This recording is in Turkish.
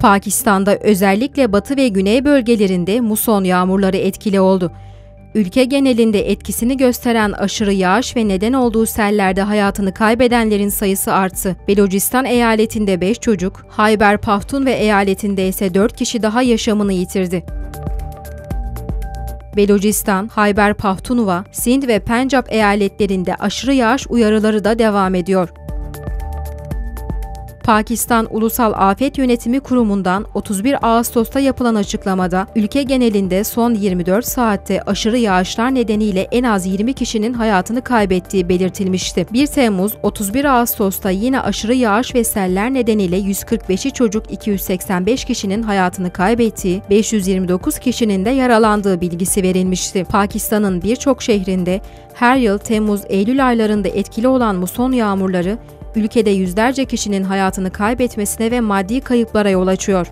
Pakistan'da özellikle batı ve güney bölgelerinde muson yağmurları etkili oldu. Ülke genelinde etkisini gösteren aşırı yağış ve neden olduğu sellerde hayatını kaybedenlerin sayısı arttı. Belucistan eyaletinde 5 çocuk, Hayber Pahtun ve eyaletinde ise 4 kişi daha yaşamını yitirdi. Belucistan, Hayber Pakhtunkhwa, Sind ve Pencap eyaletlerinde aşırı yağış uyarıları da devam ediyor. Pakistan Ulusal Afet Yönetimi Kurumu'ndan 31 Ağustos'ta yapılan açıklamada, ülke genelinde son 24 saatte aşırı yağışlar nedeniyle en az 20 kişinin hayatını kaybettiği belirtilmişti. 1 Temmuz 31 Ağustos'ta yine aşırı yağış ve seller nedeniyle 145'i çocuk 285 kişinin hayatını kaybettiği, 529 kişinin de yaralandığı bilgisi verilmişti. Pakistan'ın birçok şehrinde her yıl Temmuz-Eylül aylarında etkili olan muson yağmurları, ülkede yüzlerce kişinin hayatını kaybetmesine ve maddi kayıplara yol açıyor.